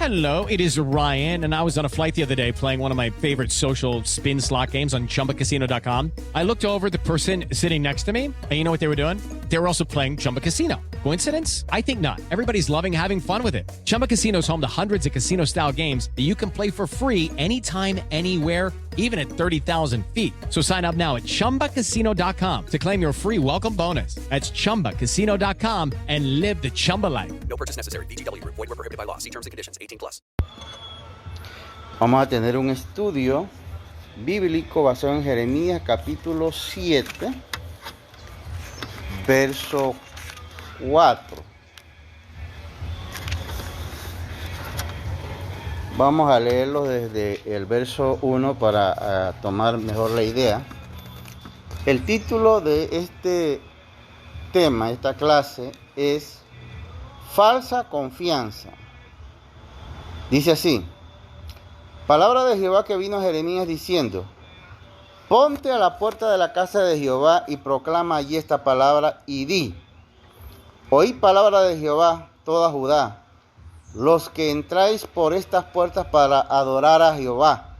Hello, it is Ryan, and I was on a flight the other day playing one of my favorite social spin slot games on ChumbaCasino.com. I looked over at the person sitting next to me, and you know what they were doing? They were also playing Chumba Casino. Coincidence? I think not. Everybody's loving having fun with it. Chumba Casino is home to hundreds of casino-style games that you can play for free anytime, anywhere, even at 30,000 feet. So sign up now at ChumbaCasino.com to claim your free welcome bonus. That's ChumbaCasino.com and live the Chumba life. No purchase necessary. VGW. Void where prohibited by law. See terms and conditions. 18+. Vamos a tener un estudio bíblico basado en Jeremías capítulo 7, verso 4. Vamos a leerlo desde el verso 1 para tomar mejor la idea. El título de este tema, esta clase, es Falsa confianza. Dice así: palabra de Jehová que vino a Jeremías diciendo: ponte a la puerta de la casa de Jehová y proclama allí esta palabra y di: oí palabra de Jehová toda Judá, los que entráis por estas puertas para adorar a Jehová.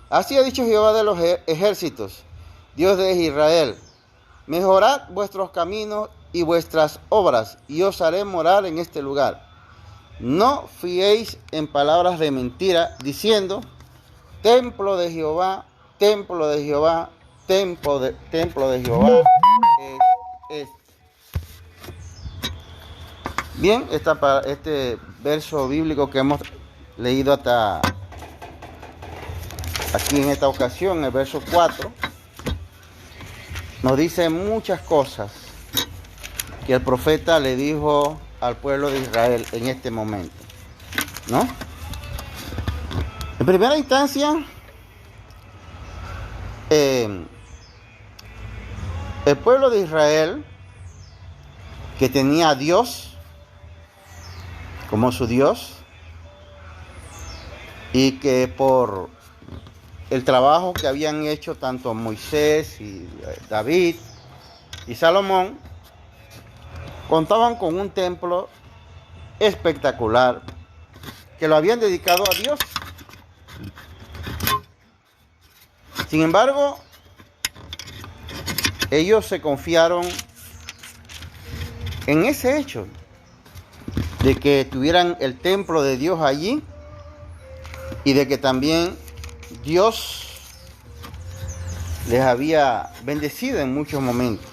Así ha dicho Jehová de los ejércitos, Dios de Israel: mejorad vuestros caminos y vuestras obras, y os haré morar en este lugar. No fiéis en palabras de mentira, diciendo: templo de Jehová, templo de Jehová, templo de Jehová es. Bien, este verso bíblico que hemos leído hasta aquí en esta ocasión, el verso 4, nos dice muchas cosas que el profeta le dijo al pueblo de Israel en este momento, ¿no? En primera instancia, el pueblo de Israel, que tenía a Dios como su Dios, y que por el trabajo que habían hecho tanto Moisés y David y Salomón, contaban con un templo espectacular que lo habían dedicado a Dios. Sin embargo, ellos se confiaron en ese hecho de que tuvieran el templo de Dios allí y de que también Dios les había bendecido en muchos momentos.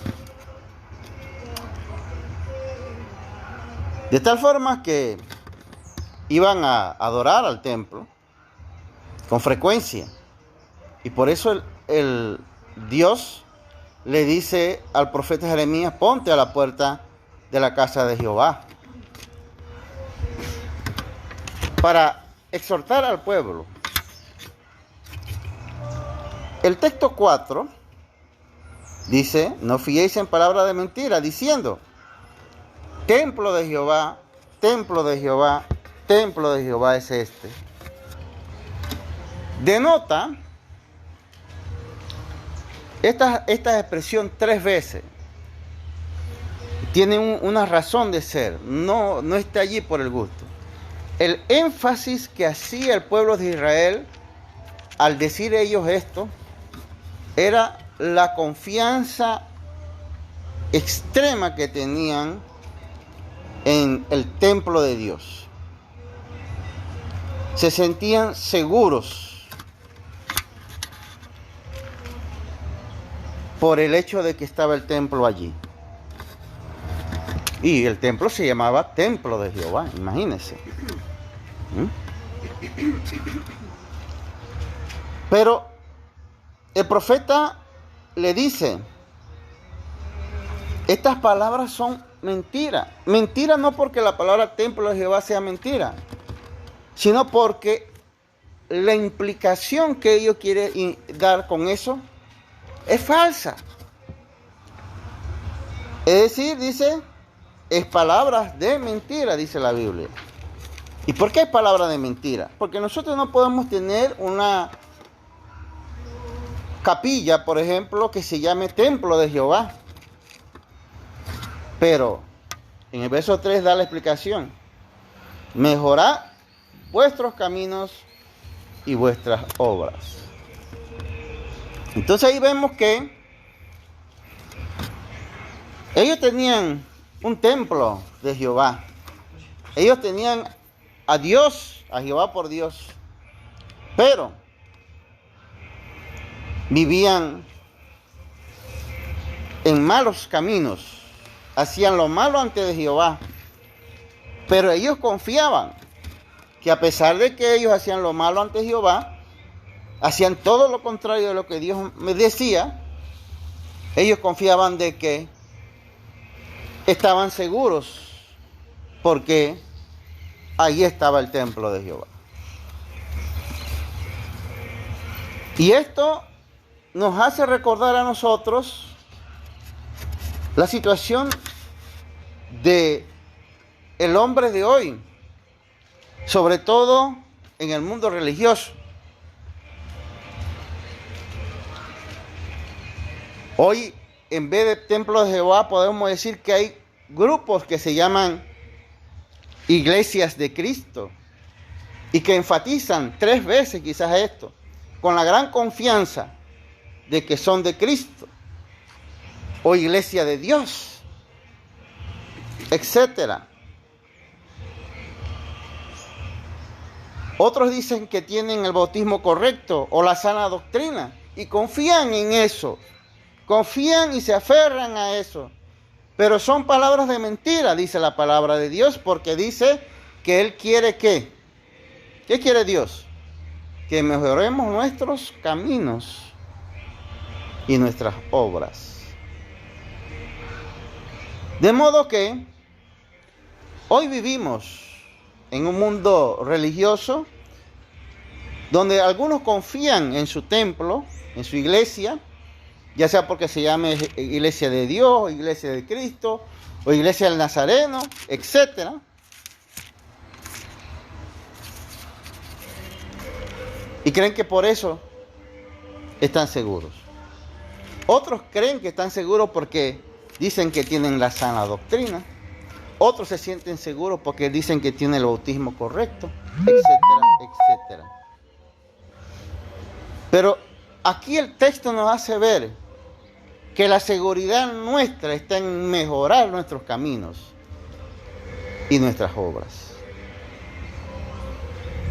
De tal forma que iban a adorar al templo con frecuencia. Y por eso el Dios le dice al profeta Jeremías: ponte a la puerta de la casa de Jehová, para exhortar al pueblo. El texto 4 dice: no fiéis en palabra de mentira, diciendo: templo de Jehová, templo de Jehová, templo de Jehová es este. Denota esta expresión 3 veces. Tiene una razón de ser, no está allí por el gusto. El énfasis que hacía el pueblo de Israel al decir ellos esto era la confianza extrema que tenían en el templo de Dios. Se sentían seguros por el hecho de que estaba el templo allí. Y el templo se llamaba Templo de Jehová, imagínense. Pero el profeta le dice: estas palabras son mentiras. Mentira no porque la palabra templo de Jehová sea mentira, sino porque la implicación que ellos quieren dar con eso es falsa. Es decir, dice, es palabras de mentira, dice la Biblia. ¿Y por qué es palabra de mentira? Porque nosotros no podemos tener una capilla, por ejemplo, que se llame Templo de Jehová. Pero en el verso 3 da la explicación: mejorad vuestros caminos y vuestras obras. Entonces ahí vemos que ellos tenían un templo de Jehová. Ellos tenían a Dios, a Jehová por Dios. Pero vivían en malos caminos. Hacían lo malo ante de Jehová. Pero ellos confiaban que a pesar de que ellos hacían lo malo ante Jehová, hacían todo lo contrario de lo que Dios me decía, ellos confiaban de que estaban seguros porque ahí estaba el templo de Jehová. Y esto nos hace recordar a nosotros la situación de el hombre de hoy, sobre todo en el mundo religioso. Hoy, en vez de templo de Jehová, podemos decir que hay grupos que se llaman iglesias de Cristo y que enfatizan 3 veces quizás esto, con la gran confianza de que son de Cristo o iglesia de Dios, etcétera. Otros dicen que tienen el bautismo correcto o la sana doctrina y confían en eso. Confían y se aferran a eso. Pero son palabras de mentira, dice la palabra de Dios, porque dice que Él quiere ¿qué? ¿Qué quiere Dios? Que mejoremos nuestros caminos y nuestras obras. De modo que hoy vivimos en un mundo religioso donde algunos confían en su templo, en su iglesia, ya sea porque se llame iglesia de Dios, iglesia de Cristo, o iglesia del Nazareno, etc. Y creen que por eso están seguros. Otros creen que están seguros porque dicen que tienen la sana doctrina. Otros se sienten seguros porque dicen que tienen el bautismo correcto, etcétera, etcétera. Pero aquí el texto nos hace ver que la seguridad nuestra está en mejorar nuestros caminos y nuestras obras.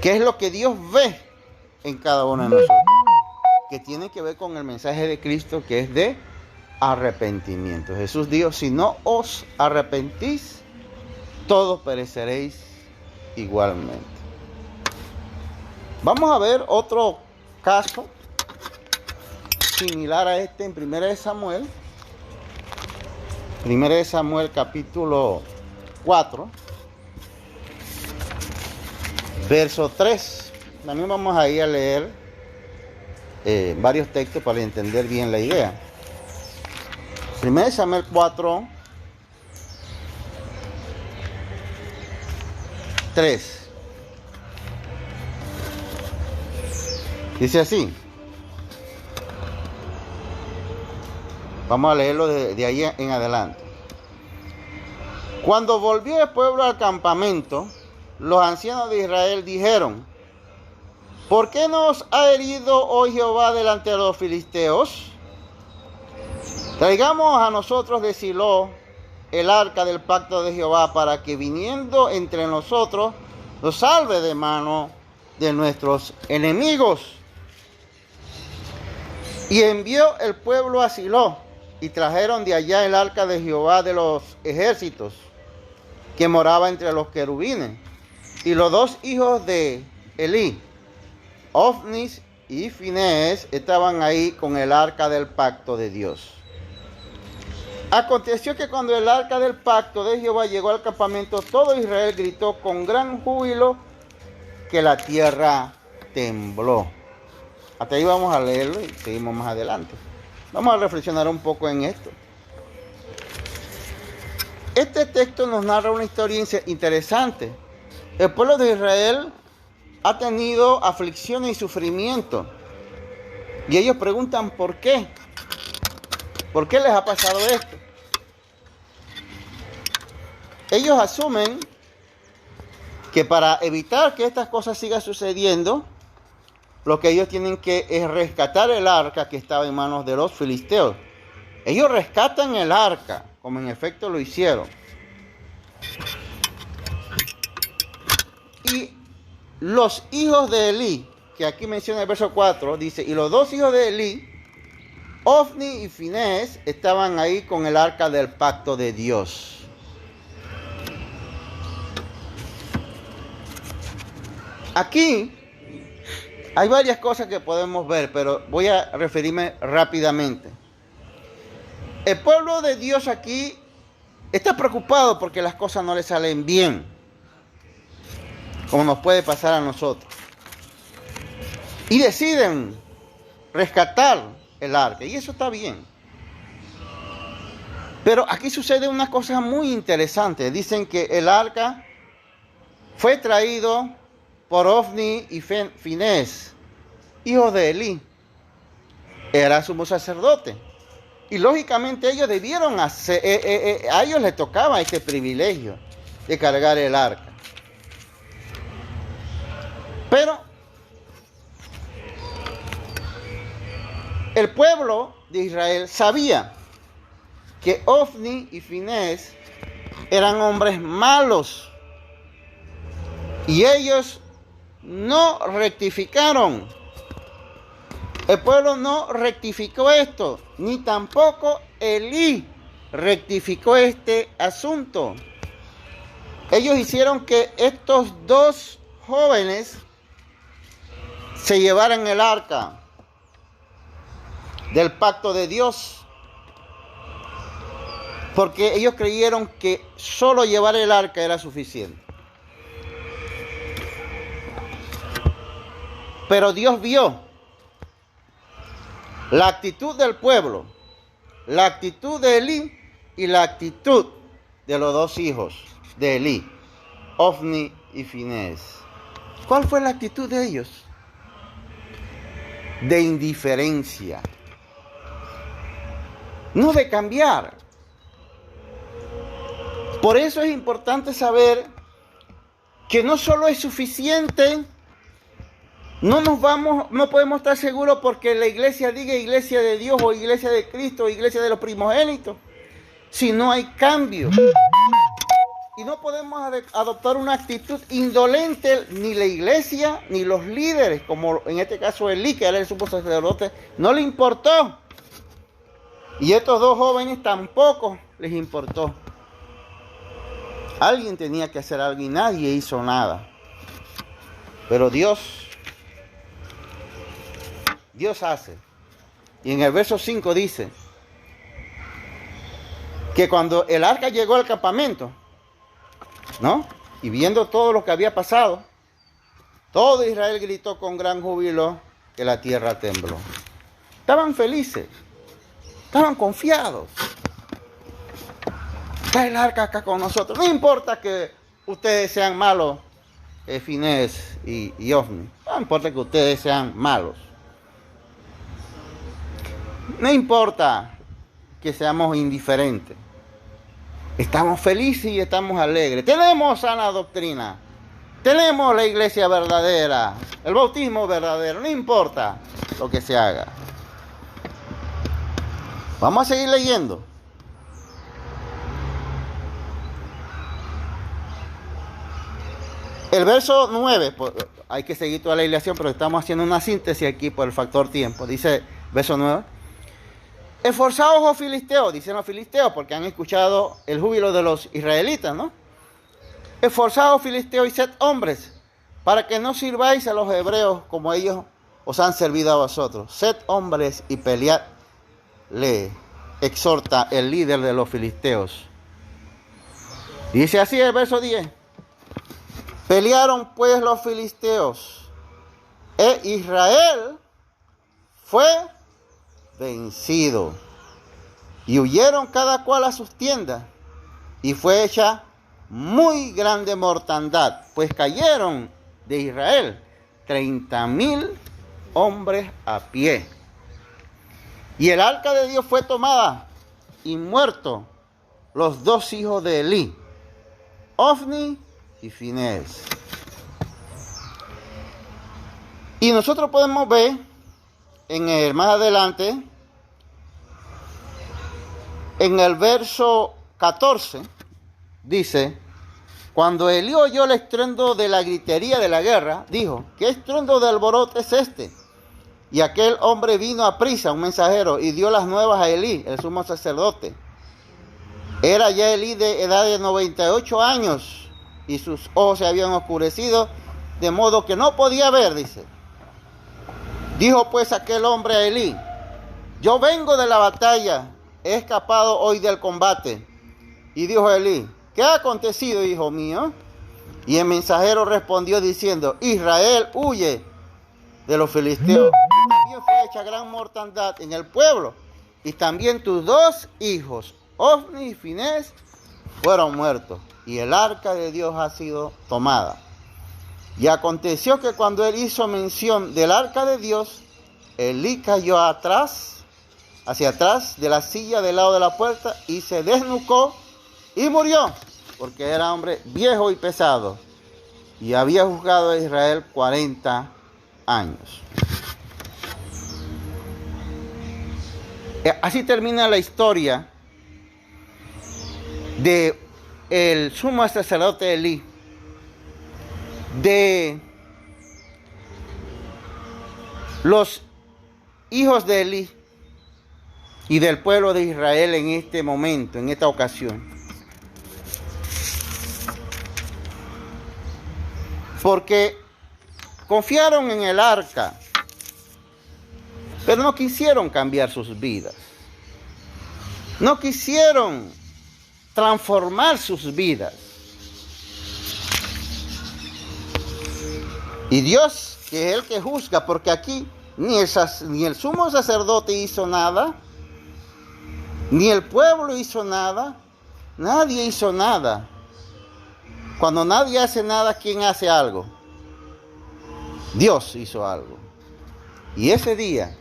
¿Qué es lo que Dios ve en cada uno de nosotros? Que tiene que ver con el mensaje de Cristo, que es de arrepentimiento. Jesús dijo, si no os arrepentís, todos pereceréis igualmente. Vamos a ver otro caso similar a este en 1 Samuel. 1 Samuel capítulo 4, verso 3. También vamos a ir a leer varios textos para entender bien la idea. 1 Samuel 4, 3. Dice así. Vamos a leerlo de ahí en adelante. Cuando volvió el pueblo al campamento, los ancianos de Israel dijeron, ¿por qué nos ha herido hoy Jehová delante de los filisteos? Traigamos a nosotros de Silo el arca del pacto de Jehová para que viniendo entre nosotros nos salve de mano de nuestros enemigos. Y envió el pueblo a Silo y trajeron de allá el arca de Jehová de los ejércitos que moraba entre los querubines. Y los 2 hijos de Elí, Ofnis y Finés, estaban ahí con el arca del pacto de Dios. Aconteció que cuando el arca del pacto de Jehová llegó al campamento, todo Israel gritó con gran júbilo que la tierra tembló. Hasta ahí vamos a leerlo y seguimos más adelante. Vamos a reflexionar un poco en esto. Este texto nos narra una historia interesante. El pueblo de Israel ha tenido aflicciones y sufrimiento. Y ellos preguntan ¿por qué? ¿Por qué les ha pasado esto? Ellos asumen que para evitar que estas cosas sigan sucediendo, lo que ellos tienen que es rescatar el arca que estaba en manos de los filisteos. Ellos rescatan el arca, como en efecto lo hicieron. Y los hijos de Elí, que aquí menciona el verso 4, dice, y los dos hijos de Elí, Ofni y Finés, estaban ahí con el arca del pacto de Dios. Aquí hay varias cosas que podemos ver, pero voy a referirme rápidamente. El pueblo de Dios aquí está preocupado porque las cosas no le salen bien, como nos puede pasar a nosotros. Y deciden rescatar el arca, y eso está bien. Pero aquí sucede una cosa muy interesante. Dicen que el arca fue traído por Ofni y Finés, hijos de Elí. Era sumo sacerdote. Y lógicamente ellos debieron hacer, a ellos les tocaba este privilegio de cargar el arca. Pero el pueblo de Israel sabía que Ofni y Finés eran hombres malos. Y ellos no rectificaron. El pueblo no rectificó esto, ni tampoco Elí rectificó este asunto. Ellos hicieron que estos dos jóvenes se llevaran el arca del pacto de Dios, porque ellos creyeron que solo llevar el arca era suficiente. Pero Dios vio la actitud del pueblo, la actitud de Elí y la actitud de los dos hijos de Elí, Ofni y Finés. ¿Cuál fue la actitud de ellos? De indiferencia, no de cambiar. Por eso es importante saber que no solo es suficiente. No podemos estar seguros porque la iglesia diga iglesia de Dios o iglesia de Cristo o iglesia de los primogénitos, si no hay cambio. Y no podemos adoptar una actitud indolente, ni la iglesia ni los líderes, como en este caso Elí, que era el sumo sacerdote, no le importó. Y estos dos jóvenes tampoco les importó. Alguien tenía que hacer algo y nadie hizo nada. Pero Dios hace. Y en el verso 5 dice que cuando el arca llegó al campamento, ¿no? Y viendo todo lo que había pasado, todo Israel gritó con gran júbilo que la tierra tembló. Estaban felices, estaban confiados. Está el arca acá con nosotros. No importa que ustedes sean malos, Finés y Ofni. No importa que ustedes sean malos. No importa que seamos indiferentes. Estamos felices y estamos alegres. Tenemos sana doctrina. Tenemos la iglesia verdadera. El bautismo verdadero. No importa lo que se haga. Vamos a seguir leyendo. El verso 9, hay que seguir toda la ilustración, pero estamos haciendo una síntesis aquí por el factor tiempo. Dice, verso 9. Esforzaos, oh filisteos, dicen los filisteos, porque han escuchado el júbilo de los israelitas, ¿no? Esforzaos, filisteos, y sed hombres, para que no sirváis a los hebreos como ellos os han servido a vosotros. Sed hombres y pelead, le exhorta el líder de los filisteos. Dice así el verso 10. Pelearon pues los filisteos, e Israel fue vencido, y huyeron cada cual a sus tiendas, y fue hecha muy grande mortandad, pues cayeron de Israel 30,000 hombres a pie. Y el arca de Dios fue tomada, y muertos los dos hijos de Elí, Ofni y Finés. Y nosotros podemos ver más adelante, en el verso 14, dice: cuando Elí oyó el estruendo de la gritería de la guerra, dijo: ¿qué estruendo de alboroto es este? Y aquel hombre vino a prisa, un mensajero, y dio las nuevas a Elí, el sumo sacerdote. Era ya Elí de edad de 98 años, y sus ojos se habían oscurecido, de modo que no podía ver, dice. Dijo pues aquel hombre a Elí: yo vengo de la batalla, he escapado hoy del combate. Y dijo Elí: ¿qué ha acontecido, hijo mío? Y el mensajero respondió diciendo: Israel huye de los filisteos. Y también fue hecha gran mortandad en el pueblo. Y también tus dos hijos, Ofni y Finés, fueron muertos. Y el arca de Dios ha sido tomada. Y aconteció que cuando él hizo mención del arca de Dios, Elí cayó hacia atrás de la silla del lado de la puerta y se desnucó y murió, porque era hombre viejo y pesado, y había juzgado a Israel 40 años. Así termina la historia de el sumo sacerdote Elí, de los hijos de Elí y del pueblo de Israel en este momento, en esta ocasión. Porque confiaron en el arca, pero no quisieron cambiar sus vidas. No quisieron transformar sus vidas. Y Dios, que es el que juzga, porque aquí ni el sumo sacerdote hizo nada, ni el pueblo hizo nada, nadie hizo nada. Cuando nadie hace nada, ¿quién hace algo? Dios hizo algo. Y ese día,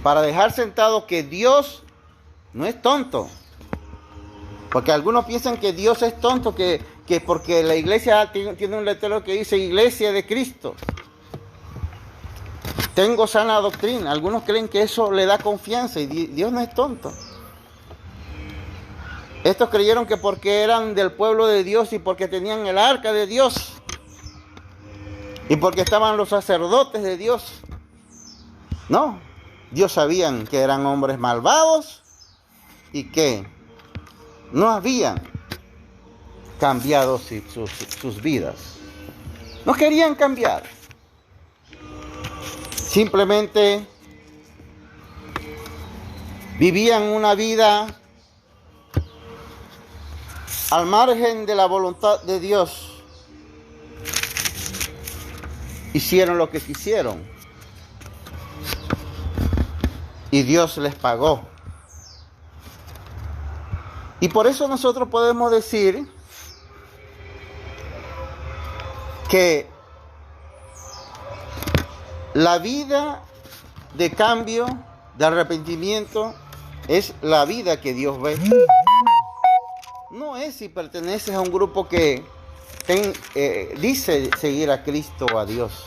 para dejar sentado que Dios no es tonto, porque algunos piensan que Dios es tonto, que porque la iglesia tiene un letrero que dice Iglesia de Cristo, tengo sana doctrina. Algunos creen que eso le da confianza, y Dios no es tonto. Estos creyeron que porque eran del pueblo de Dios y porque tenían el arca de Dios y porque estaban los sacerdotes de Dios. No, Dios sabían que eran hombres malvados y que no habían cambiado sus vidas. No querían cambiar. Simplemente vivían una vida al margen de la voluntad de Dios. Hicieron lo que quisieron y Dios les pagó. Y por eso nosotros podemos decir que la vida de cambio, de arrepentimiento, es la vida que Dios ve. No es si perteneces a un grupo que dice seguir a Cristo o a Dios.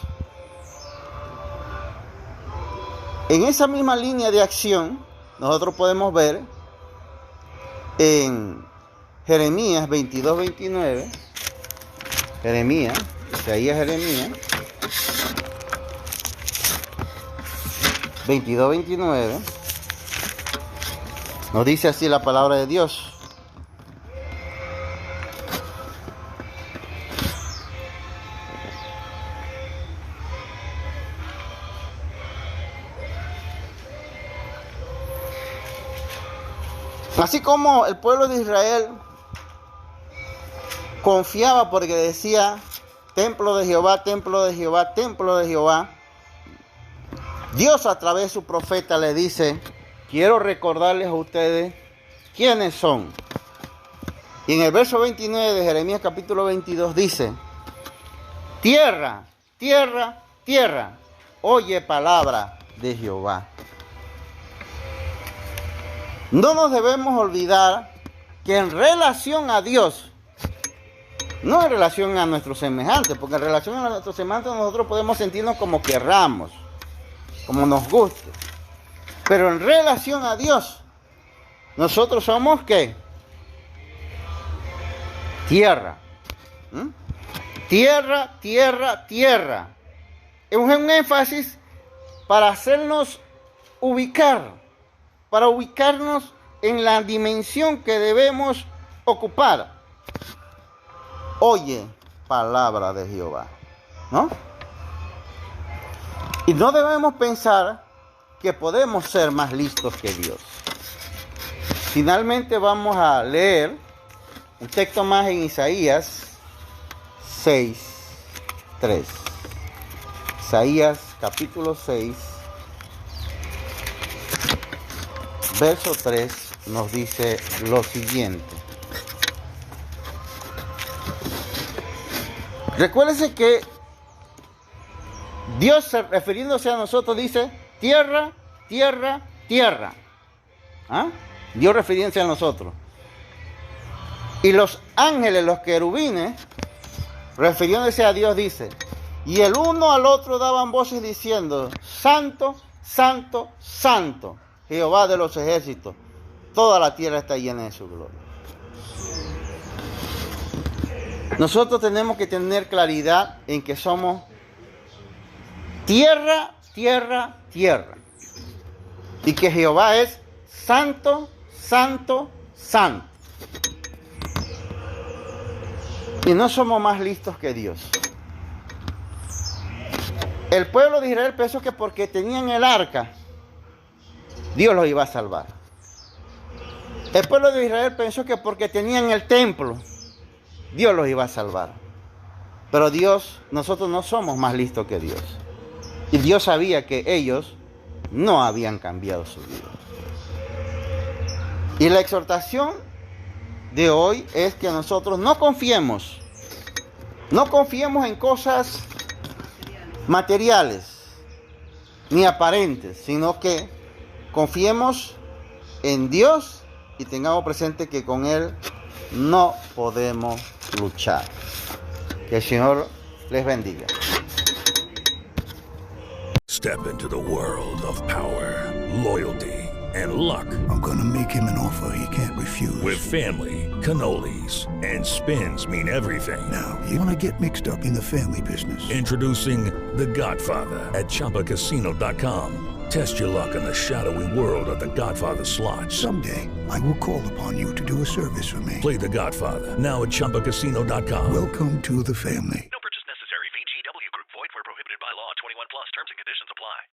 En esa misma línea de acción, nosotros podemos ver en Jeremías 22-29, Jeremías 22-29, nos dice así la palabra de Dios. Así como el pueblo de Israel confiaba porque decía: templo de Jehová, templo de Jehová, templo de Jehová, Dios a través de su profeta le dice: quiero recordarles a ustedes quiénes son. Y en el verso 29 de Jeremías capítulo 22 dice: tierra, tierra, tierra, oye palabra de Jehová. No nos debemos olvidar que en relación a Dios, No en relación a nuestros semejantes, porque en relación a nuestros semejantes nosotros podemos sentirnos como querramos, como nos guste. Pero en relación a Dios, nosotros somos ¿qué? Tierra. Tierra, tierra, tierra. Es un énfasis para hacernos ubicar, para ubicarnos en la dimensión que debemos ocupar. Oye, palabra de Jehová, ¿no? Y no debemos pensar que podemos ser más listos que Dios. Finalmente vamos a leer un texto más en Isaías 6:3. Isaías capítulo 6, verso 3 nos dice lo siguiente. Recuérdense que Dios, refiriéndose a nosotros, dice tierra, tierra, tierra. ¿Ah? Dios refiriéndose a nosotros. Y los ángeles, los querubines, refiriéndose a Dios, dice, y el uno al otro daban voces diciendo, Santo, Santo, Santo, Jehová de los ejércitos, toda la tierra está llena de su gloria. Nosotros tenemos que tener claridad en que somos tierra, tierra, tierra. Y que Jehová es santo, santo, santo. Y no somos más listos que Dios. El pueblo de Israel pensó que porque tenían el arca, Dios los iba a salvar. El pueblo de Israel pensó que porque tenían el templo, Dios los iba a salvar. Pero Dios, nosotros no somos más listos que Dios. Y Dios sabía que ellos no habían cambiado su vida. Y la exhortación de hoy es que nosotros no confiemos en cosas materiales ni aparentes, sino que confiemos en Dios y tengamos presente que con Él no podemos luchar. Que el Señor les bendiga. Step into the world of power, loyalty, and luck. I'm gonna make him an offer he can't refuse. With family, cannolis, and spins mean everything. Now, you wanna get mixed up in the family business. Introducing The Godfather at ChumbaCasino.com. Test your luck in the shadowy world of The Godfather slot. Someday, I will call upon you to do a service for me. Play The Godfather now at ChumbaCasino.com. Welcome to the family. No purchase necessary. VGW Group. Void where prohibited by law. 21 plus. Terms and conditions apply.